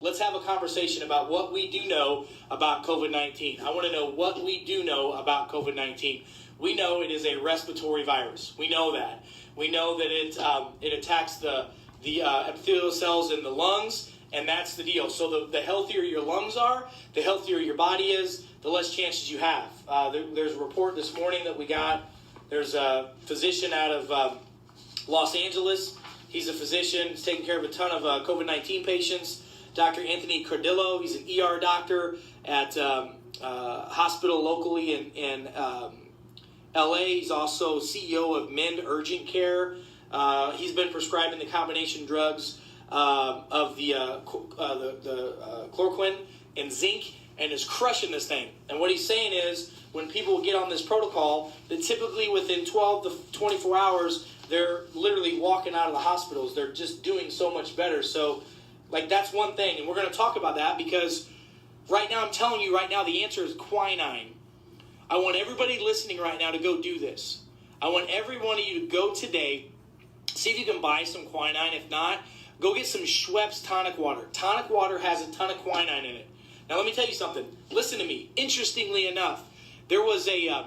Let's have a conversation about what we do know about COVID-19. I want to know what we do know about COVID-19. We know it is a respiratory virus. We know that. We know that it attacks the epithelial cells in the lungs, and that's the deal. So the healthier your lungs are, the healthier your body is, the less chances you have. There's a report this morning that we got. There's a physician out of Los Angeles. He's a physician. He's taking care of a ton of COVID-19 patients. Dr. Anthony Cardillo, he's an ER doctor at a hospital locally in LA. He's also CEO of Mend Urgent Care. He's been prescribing the combination drugs of the chloroquine and zinc, and is crushing this thing. And what he's saying is, when people get on this protocol, that typically within 12 to 24 hours, they're literally walking out of the hospitals. They're just doing so much better. So, that's one thing. And we're going to talk about that because right now, I'm telling you right now, the answer is quinine. I want everybody listening right now to go do this. I want every one of you to go today, see if you can buy some quinine. If not, go get some Schweppes tonic water. Tonic water has a ton of quinine in it. Now, let me tell you something. Listen to me. Interestingly enough, there was a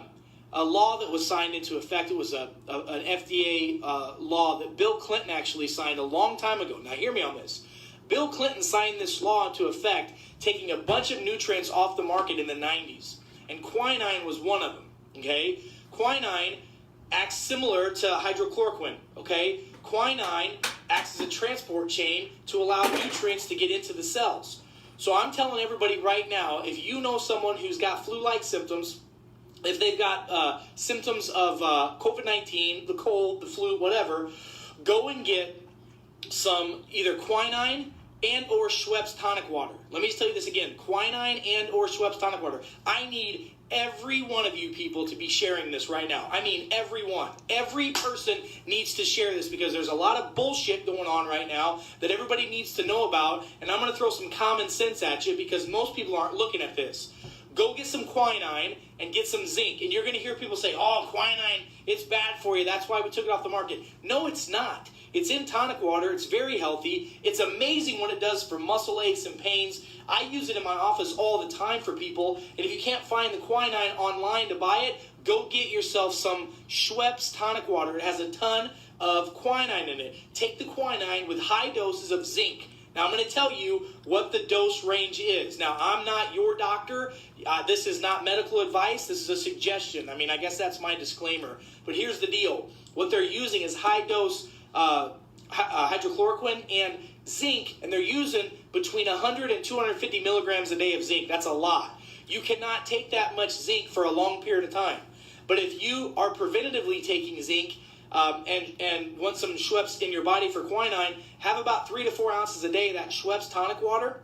law that was signed into effect. It was an FDA law that Bill Clinton actually signed a long time ago. Now, hear me on this. Bill Clinton signed this law into effect, taking a bunch of nutrients off the market in the 90s. And quinine was one of them, okay? Quinine acts similar to hydrochloroquine, okay? Quinine acts as a transport chain to allow nutrients to get into the cells. So I'm telling everybody right now, if you know someone who's got flu-like symptoms, if they've got symptoms of COVID-19, the cold, the flu, whatever, go and get some either quinine and or Schweppes tonic water. Let me just tell you this again. Quinine and or Schweppes tonic water. I need every one of you people to be sharing this right now. I mean everyone. Every person needs to share this because there's a lot of bullshit going on right now that everybody needs to know about. And I'm going to throw some common sense at you because most people aren't looking at this. Go get some quinine and get some zinc. And you're going to hear people say, oh, quinine, it's bad for you. That's why we took it off the market. No, it's not. It's in tonic water. It's very healthy. It's amazing what it does for muscle aches and pains. I use it in my office all the time for people. And if you can't find the quinine online to buy it, go get yourself some Schweppes tonic water. It has a ton of quinine in it. Take the quinine with high doses of zinc. Now, I'm going to tell you what the dose range is. Now, I'm not your doctor. This is not medical advice. This is a suggestion. I mean, I guess that's my disclaimer. But here's the deal. What they're using is high-dose hydrochloroquine and zinc, and they're using between 100 and 250 milligrams a day of zinc. That's a lot. You cannot take that much zinc for a long period of time. But if you are preventatively taking zinc, and want some Schweppes in your body for quinine, have about 3 to 4 ounces a day of that Schweppes tonic water.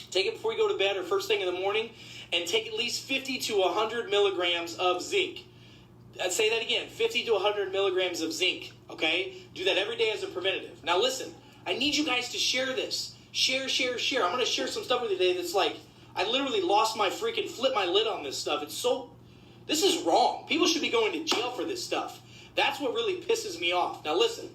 Take it before you go to bed or first thing in the morning, and take at least 50 to 100 milligrams of zinc. I'd say that again, 50 to 100 milligrams of zinc, okay? Do that every day as a preventative. Now listen, I need you guys to share this. Share. I'm going to share some stuff with you today that's like, I literally lost my freaking, flipped my lid on this stuff. This is wrong. People should be going to jail for this stuff. That's what really pisses me off. Now listen,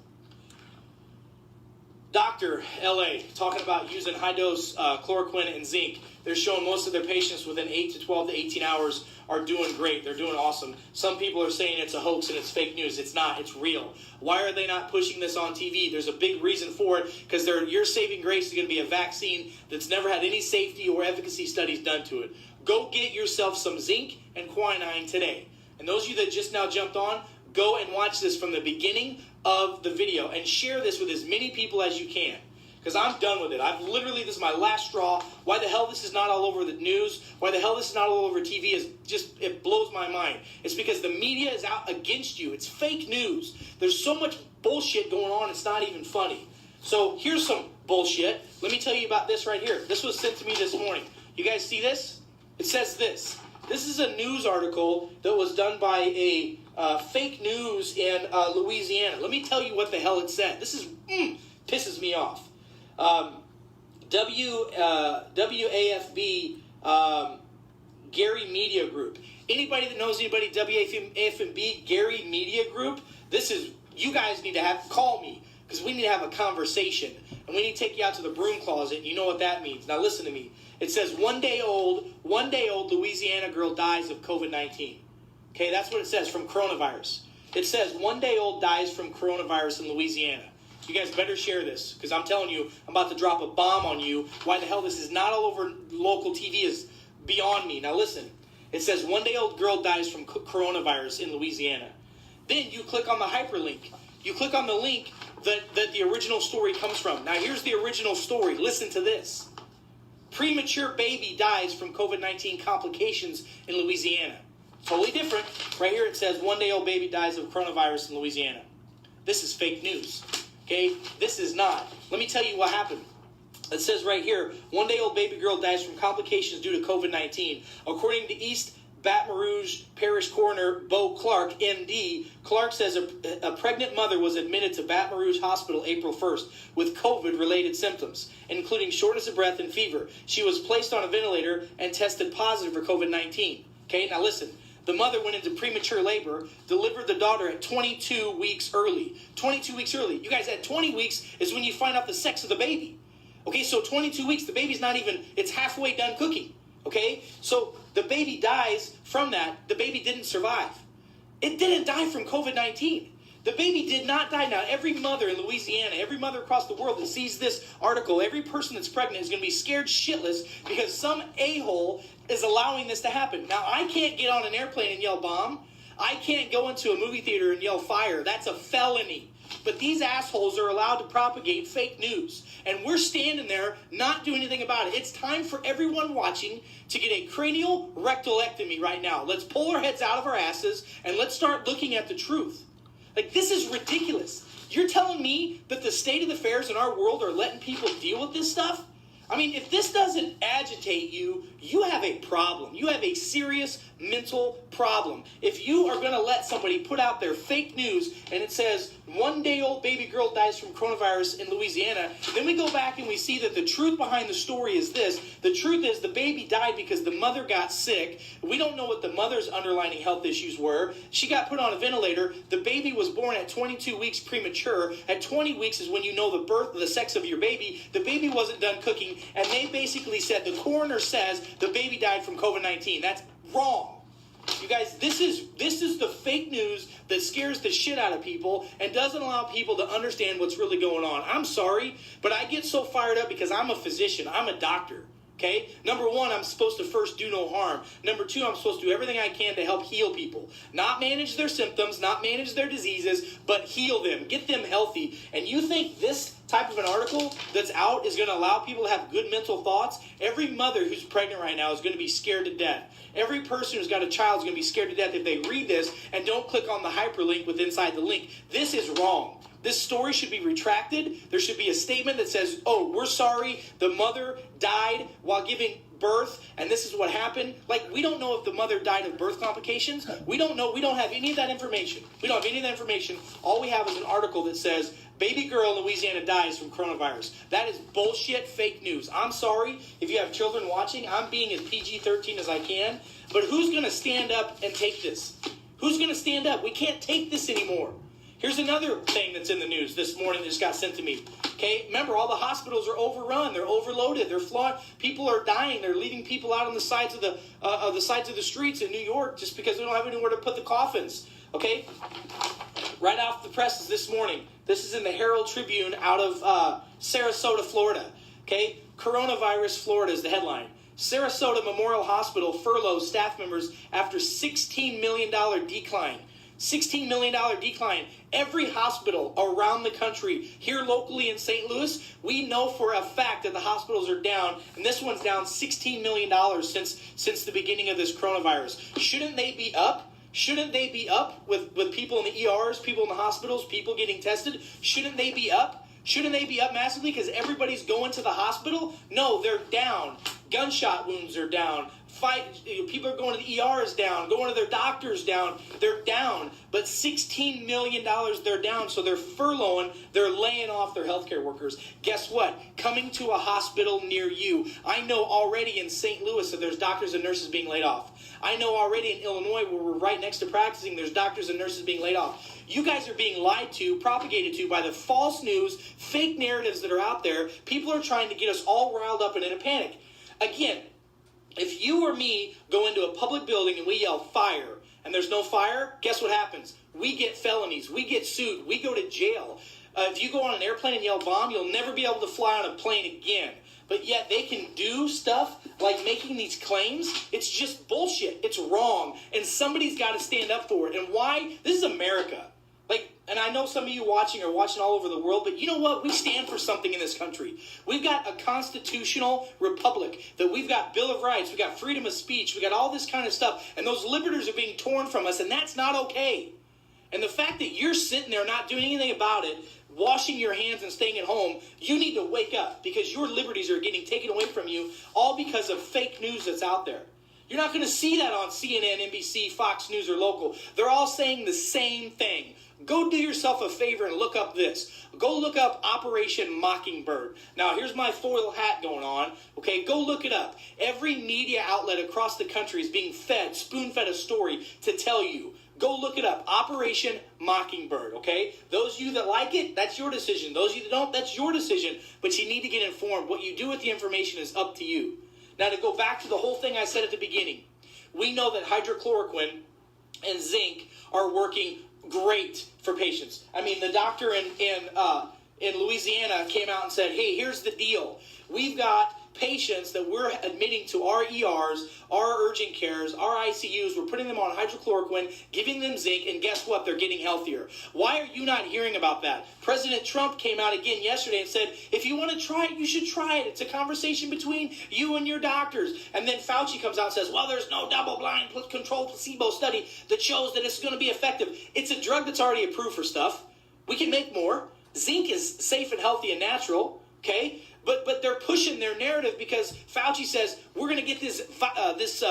Dr. LA talking about using high-dose chloroquine and zinc. They're showing most of their patients within 8 to 12 to 18 hours are doing great. They're doing awesome. Some people are saying it's a hoax and it's fake news. It's not. It's real. Why are they not pushing this on TV? There's a big reason for it, because your saving grace is going to be a vaccine that's never had any safety or efficacy studies done to it. Go get yourself some zinc and quinine today. And those of you that just now jumped on, go and watch this from the beginning of the video and share this with as many people as you can. Because I'm done with it. This is my last straw. Why the hell this is not all over the news, why the hell this is not all over TV it blows my mind. It's because the media is out against you. It's fake news. There's so much bullshit going on, it's not even funny. So here's some bullshit. Let me tell you about this right here. This was sent to me this morning. You guys see this? It says this. This is a news article that was done by a fake news in Louisiana. Let me tell you what the hell it said. This pisses me off. WAFB Gary Media Group. Anybody that knows anybody WAFB Gary Media Group, you guys need to call me because we need to have a conversation. and we need to take you out to the broom closet. You know what that means. Now listen to me. It says one day old Louisiana girl dies of COVID-19. Okay, that's what it says, from coronavirus. It says 1 day old dies from coronavirus in Louisiana. You guys better share this, because I'm telling you, I'm about to drop a bomb on you. Why the hell this is not all over local TV is beyond me. Now listen, it says 1 day old girl dies from coronavirus in Louisiana. Then you click on the hyperlink. You click on the link that the original story comes from. Now here's the original story. Listen to this. Premature baby dies from COVID-19 complications in Louisiana. Totally different. Right here it says 1 day old baby dies of coronavirus in Louisiana. This is fake news. Okay? This is not. Let me tell you what happened. It says right here, 1 day old baby girl dies from complications due to COVID-19. According to East Baton Rouge Parish Coroner Bo Clark, MD, Clark says a pregnant mother was admitted to Baton Rouge Hospital April 1st with COVID-related symptoms, including shortness of breath and fever. She was placed on a ventilator and tested positive for COVID-19. Okay, now listen. The mother went into premature labor, delivered the daughter at 22 weeks early. 22 weeks early. You guys, at 20 weeks is when you find out the sex of the baby. Okay, so 22 weeks, the baby's not even, it's halfway done cooking. Okay, so the baby dies from that. The baby didn't survive. It didn't die from COVID-19. The baby did not die. Now, every mother in Louisiana, every mother across the world that sees this article, every person that's pregnant is going to be scared shitless because some a-hole is allowing this to happen. Now, I can't get on an airplane and yell bomb. I can't go into a movie theater and yell fire. That's a felony. But these assholes are allowed to propagate fake news. And we're standing there not doing anything about it. It's time for everyone watching to get a cranial rectalectomy right now. Let's pull our heads out of our asses and let's start looking at the truth. Like, this is ridiculous. You're telling me that the state of affairs in our world are letting people deal with this stuff? I mean, if this doesn't agitate you, you have a problem. You have a serious mental problem. If you are going to let somebody put out their fake news and it says 1 day old baby girl dies from coronavirus in Louisiana, then we go back and we see that the truth behind the story is this. The truth is the baby died because the mother got sick. We don't know what the mother's underlying health issues were. She got put on a ventilator. The baby was born at 22 weeks premature. At 20 weeks is when you know the sex of your baby. The baby wasn't done cooking, and they basically said, the coroner says the baby died from COVID-19. That's wrong. You guys, this is the fake news that scares the shit out of people and doesn't allow people to understand what's really going on. I'm sorry, but I get so fired up because I'm a physician. I'm a doctor. Okay? Number one, I'm supposed to first do no harm. Number two, I'm supposed to do everything I can to help heal people. Not manage their symptoms, not manage their diseases, but heal them, get them healthy. And you think this type of an article that's out is going to allow people to have good mental thoughts? Every mother who's pregnant right now is going to be scared to death. Every person who's got a child is going to be scared to death if they read this and don't click on the hyperlink with inside the link. This is wrong. This story should be retracted. There should be a statement that says, oh, we're sorry, the mother died while giving birth, and this is what happened. Like, we don't know if the mother died of birth complications. We don't know. We don't have any of that information. We don't have any of that information. All we have is an article that says, baby girl in Louisiana dies from coronavirus. That is bullshit, fake news. I'm sorry if you have children watching. I'm being as PG-13 as I can. But who's going to stand up and take this? Who's going to stand up? We can't take this anymore. Here's another thing that's in the news this morning that just got sent to me. Okay, remember, all the hospitals are overrun. They're overloaded. They're flawed. People are dying. They're leaving people out on the sides of the streets in New York just because they don't have anywhere to put the coffins. Okay, right off the presses this morning. This is in the Herald Tribune out of Sarasota, Florida. Okay, coronavirus Florida is the headline. Sarasota Memorial Hospital furloughs staff members after $16 million decline. $16 million decline. Every hospital around the country, here locally in St. Louis, we know for a fact that the hospitals are down, and this one's down $16 million since the beginning of this coronavirus. Shouldn't they be up? Shouldn't they be up with people in the ERs, people in the hospitals, people getting tested? Shouldn't they be up? Shouldn't they be up massively because everybody's going to the hospital? No, they're down. Gunshot wounds are down. People are going to the ERs down, going to their doctors down. They're down, but $16 million they're down, so they're furloughing, they're laying off their healthcare workers. Guess what? Coming to a hospital near you. I know already in St. Louis that there's doctors and nurses being laid off. I know already in Illinois, where we're right next to practicing, there's doctors and nurses being laid off. You guys are being lied to, propagated to by the false news, fake narratives that are out there. People are trying to get us all riled up and in a panic. Again, if you or me go into a public building and we yell fire and there's no fire, guess what happens? We get felonies. We get sued. We go to jail. If you go on an airplane and yell bomb, you'll never be able to fly on a plane again. But yet they can do stuff like making these claims. It's just bullshit. It's wrong. And somebody's got to stand up for it. And why? This is America. And I know some of you watching are watching all over the world, but you know what? We stand for something in this country. We've got a constitutional republic, that we've got Bill of Rights, we've got freedom of speech, we got all this kind of stuff, and those liberties are being torn from us, and that's not okay. And the fact that you're sitting there not doing anything about it, washing your hands and staying at home, you need to wake up, because your liberties are getting taken away from you, all because of fake news that's out there. You're not going to see that on CNN, NBC, Fox News, or local. They're all saying the same thing. Go do yourself a favor and look up this. Go look up Operation Mockingbird. Now, here's my foil hat going on. Okay, go look it up. Every media outlet across the country is being spoon-fed a story to tell you. Go look it up. Operation Mockingbird, okay? Those of you that like it, that's your decision. Those of you that don't, that's your decision. But you need to get informed. What you do with the information is up to you. Now, to go back to the whole thing I said at the beginning, we know that hydrochloroquine and zinc are working great for patients. I mean, the doctor in Louisiana came out and said, hey, here's the deal. We've got patients that we're admitting to our ERs, our urgent cares, our ICUs. We're putting them on hydrochloroquine, giving them zinc, and guess what? They're getting healthier. Why are you not hearing about that? President Trump came out again yesterday and said, if you want to try it, you should try it. It's a conversation between you and your doctors. And then Fauci comes out and says, well, there's no double-blind controlled placebo study that shows that it's going to be effective. It's a drug that's already approved for stuff. We can make more. Zinc is safe and healthy and natural, okay? But they're pushing their narrative because Fauci says, we're going to get this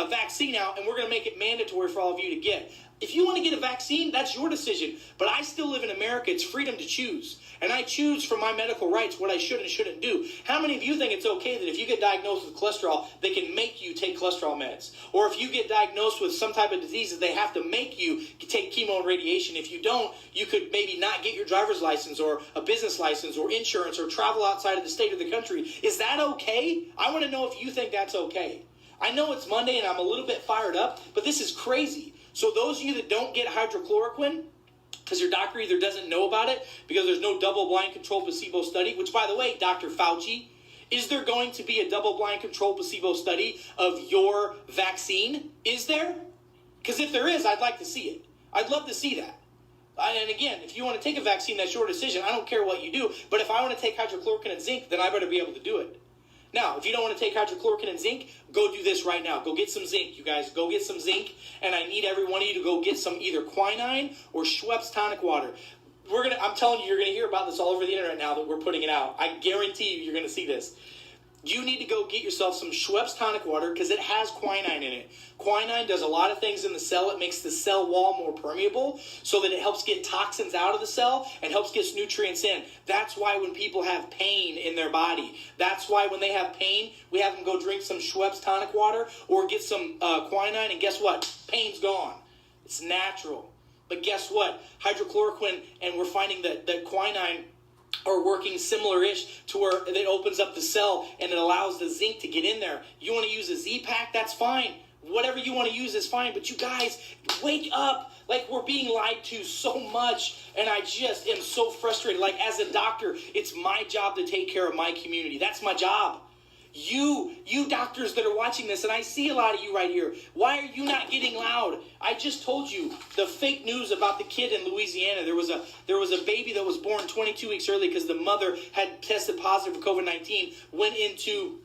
vaccine out and we're going to make it mandatory for all of you to get. If you want to get a vaccine, that's your decision. But I still live in America. It's freedom to choose. And I choose from my medical rights what I should and shouldn't do. How many of you think it's okay that if you get diagnosed with cholesterol, they can make you take cholesterol meds? Or if you get diagnosed with some type of disease that they have to make you take chemo and radiation. If you don't, you could maybe not get your driver's license or a business license or insurance or travel outside of the state or the country. Is that okay? I want to know if you think that's okay. I know it's Monday and I'm a little bit fired up, but this is crazy. So those of you that don't get hydrochloroquine, because your doctor either doesn't know about it, because there's no double-blind controlled placebo study, which, by the way, Dr. Fauci, is there going to be a double-blind controlled placebo study of your vaccine? Is there? Because if there is, I'd like to see it. I'd love to see that. And again, if you want to take a vaccine, that's your decision. I don't care what you do. But if I want to take hydrochloroquine and zinc, then I better be able to do it. Now, if you don't want to take hydrochloroquine and zinc, go do this right now. Go get some zinc, you guys. Go get some zinc. And I need every one of you to go get some either quinine or Schweppes tonic water. I'm telling you, you're going to hear about this all over the internet now that we're putting it out. I guarantee you, you're going to see this. You need to go get yourself some Schweppes tonic water because it has quinine in it. Quinine does a lot of things in the cell. It makes the cell wall more permeable so that it helps get toxins out of the cell and helps get nutrients in. That's why when people have pain in their body, that's why when they have pain, we have them go drink some Schweppes tonic water or get some quinine, and guess what? Pain's gone. It's natural. But guess what? Hydrochloroquine, and we're finding that quinine are working similar-ish to where it opens up the cell and it allows the zinc to get in there. You want to use a Z-Pack? That's fine. Whatever you want to use is fine. But you guys, wake up. Like, we're being lied to so much, and I just am so frustrated. Like, as a doctor, it's my job to take care of my community. That's my job. You doctors that are watching this, and I see a lot of you right here, why are you not getting loud? I just told you the fake news about the kid in Louisiana. There was a baby that was born 22 weeks early because the mother had tested positive for COVID-19, went into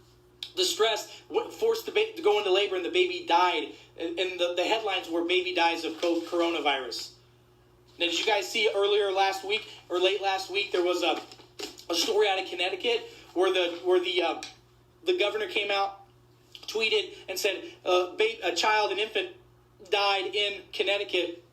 distress, forced the baby to go into labor, and the baby died. And the headlines were baby dies of coronavirus. Now, did you guys see earlier last week or late last week, there was a story out of Connecticut where the governor came out tweeted and said a child, an infant, died in Connecticut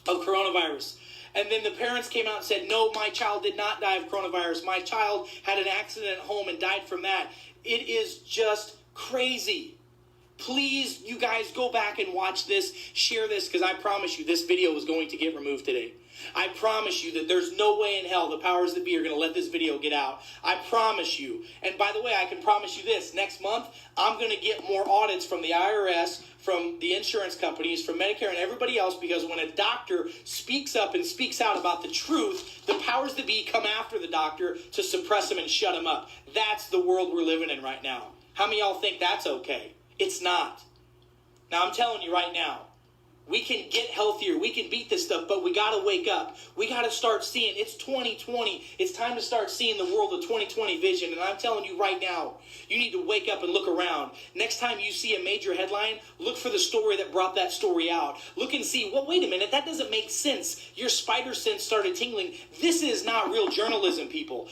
of coronavirus. And then the parents came out and said, no, my child did not die of coronavirus. My child had an accident at home and died from that. It is just crazy. Please, you guys, go back and watch this, share this, because I promise you this video is going to get removed today. I promise you that there's no way in hell the powers that be are going to let this video get out. I promise you. And by the way, I can promise you this. Next month, I'm going to get more audits from the IRS, from the insurance companies, from Medicare and everybody else, because when a doctor speaks up and speaks out about the truth, the powers that be come after the doctor to suppress him and shut him up. That's the world we're living in right now. How many of y'all think that's okay? It's not. Now, I'm telling you right now, we can get healthier. We can beat this stuff, but we got to wake up. We got to start seeing. It's 2020. It's time to start seeing the world of 2020 vision. And I'm telling you right now, you need to wake up and look around. Next time you see a major headline, look for the story that brought that story out. Look and see, well, wait a minute, that doesn't make sense. Your spider sense started tingling. This is not real journalism, people.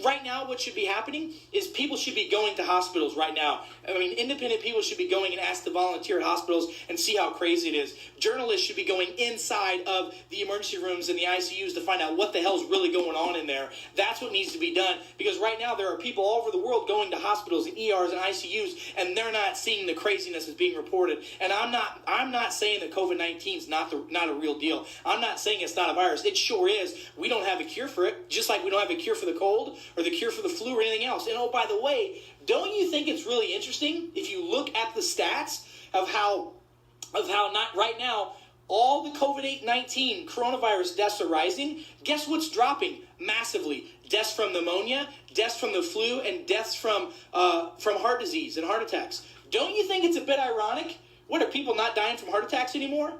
Right now, what should be happening is people should be going to hospitals right now. I mean, independent people should be going and ask to volunteer at hospitals and see how crazy it is. Journalists should be going inside of the emergency rooms and the ICUs to find out what the hell's really going on in there. That's what needs to be done, because right now there are people all over the world going to hospitals and ERs and ICUs, and they're not seeing the craziness that's being reported. And I'm not saying that COVID-19 is not a real deal. I'm not saying it's not a virus. It sure is. We don't have a cure for it, just like we don't have a cure for the cold or the cure for the flu or anything else. And oh, by the way, don't you think it's really interesting if you look at the stats of how not right now all the COVID-19 coronavirus deaths are rising? Guess what's dropping massively? Deaths from pneumonia, deaths from the flu, and deaths from heart disease and heart attacks. Don't you think it's a bit ironic? What, are people not dying from heart attacks anymore?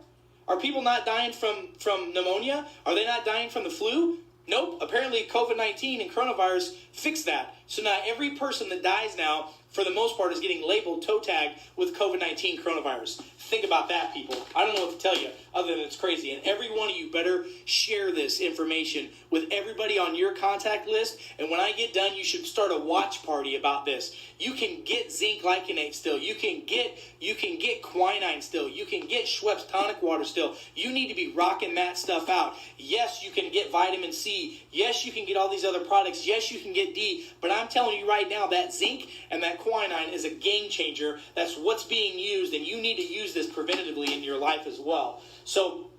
Are people not dying from pneumonia? Are they not dying from the flu? Nope. Apparently COVID-19 and coronavirus fixed that. So now every person that dies now, for the most part, is getting labeled, toe tagged with COVID-19 coronavirus. Think about that, people. I don't know what to tell you other than it's crazy. And every one of you better share this information with everybody on your contact list. And when I get done, you should start a watch party about this. You can get zinc glycinate still. You can get quinine still. You can get Schweppes tonic water still. You need to be rocking that stuff out. Yes, you can get vitamin C. Yes, you can get all these other products. Yes, you can get D. But I'm telling you right now, that zinc and that quinine is a game changer. That's what's being used, and you need to use this preventatively in your life as well. So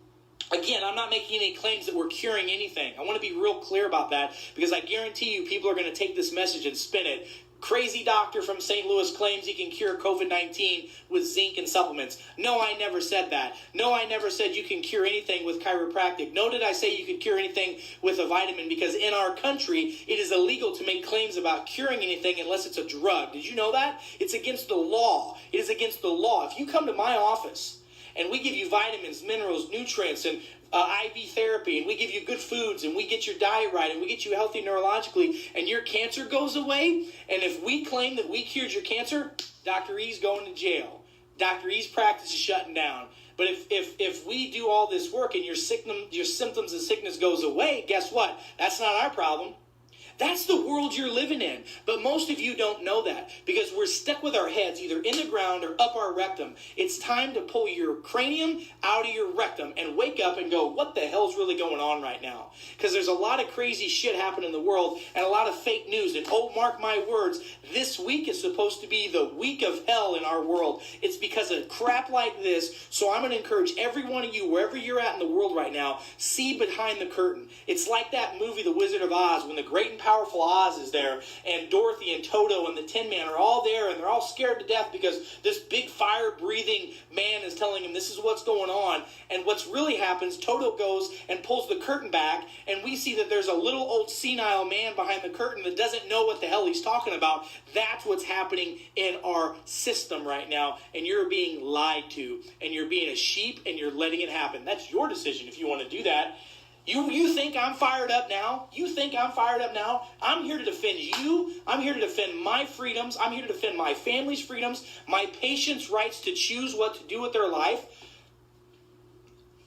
again, I'm not making any claims that we're curing anything. I want to be real clear about that, because I guarantee you people are going to take this message and spin it. Crazy doctor from St. Louis claims he can cure COVID-19 with zinc and supplements. No, I never said that. No, I never said you can cure anything with chiropractic. No, did I say you could cure anything with a vitamin, because in our country, it is illegal to make claims about curing anything unless it's a drug. Did you know that? It's against the law. It is against the law. If you come to my office and we give you vitamins, minerals, nutrients, and IV therapy, and we give you good foods, and we get your diet right, and we get you healthy neurologically, and your cancer goes away, and if we claim that we cured your cancer, Dr. E's going to jail. Dr. E's practice is shutting down. But if we do all this work and your symptoms and sickness goes away, guess what? That's not our problem. That's the world you're living in. But most of you don't know that, because we're stuck with our heads either in the ground or up our rectum. It's time to pull your cranium out of your rectum and wake up and go, what the hell's really going on right now? Because there's a lot of crazy shit happening in the world and a lot of fake news. And oh, mark my words, this week is supposed to be the week of hell in our world. It's because of crap like this. So I'm going to encourage every one of you, wherever you're at in the world right now, see behind the curtain. It's like that movie, The Wizard of Oz, when the great and powerful Oz is there, and Dorothy and Toto and the Tin Man are all there, and they're all scared to death because this big fire-breathing man is telling them this is what's going on. And what's really happens, Toto goes and pulls the curtain back, and we see that there's a little old senile man behind the curtain that doesn't know what the hell he's talking about. That's what's happening in our system right now, and you're being lied to, and you're being a sheep, and you're letting it happen. That's your decision if you want to do that. You think I'm fired up now? You think I'm fired up now? I'm here to defend you. I'm here to defend my freedoms. I'm here to defend my family's freedoms, my patients' rights to choose what to do with their life.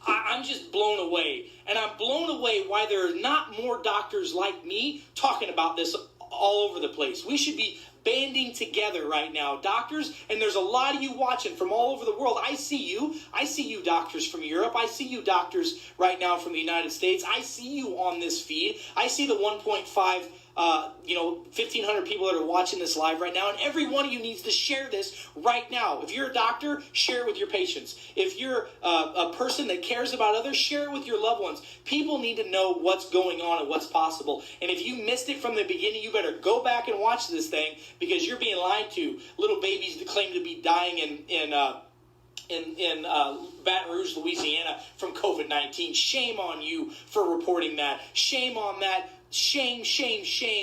I'm just blown away. And I'm blown away why there are not more doctors like me talking about this all over the place. We should be banding together right now. Doctors, and there's a lot of you watching from all over the world. I see you. I see you doctors from Europe. I see you doctors right now from the United States. I see you on this feed. I see the 1.5 1,500 people that are watching this live right now, and every one of you needs to share this right now. If you're a doctor, share it with your patients. If you're a person that cares about others, share it with your loved ones. People need to know what's going on and what's possible. And if you missed it from the beginning, you better go back and watch this thing, because you're being lied to. Little babies that claim to be dying in Baton Rouge, Louisiana from COVID-19. Shame on you for reporting that. Shame on that. Shame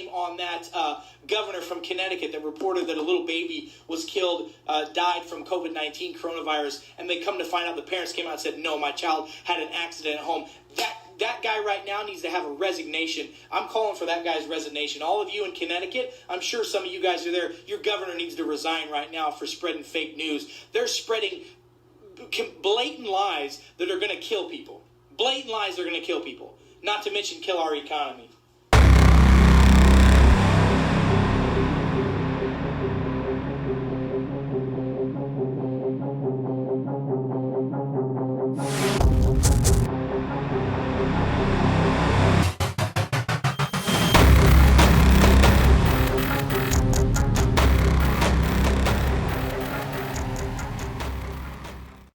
on that governor from Connecticut that reported that a little baby was killed, died from COVID-19 coronavirus, and they come to find out the parents came out and said, no, my child had an accident at home. That guy right now needs to have a resignation. I'm calling for that guy's resignation. All of you in Connecticut, I'm sure some of you guys are there. Your governor needs to resign right now for spreading fake news. They're spreading blatant lies that are going to kill people. Blatant lies that are going to kill people. Not to mention kill our economy.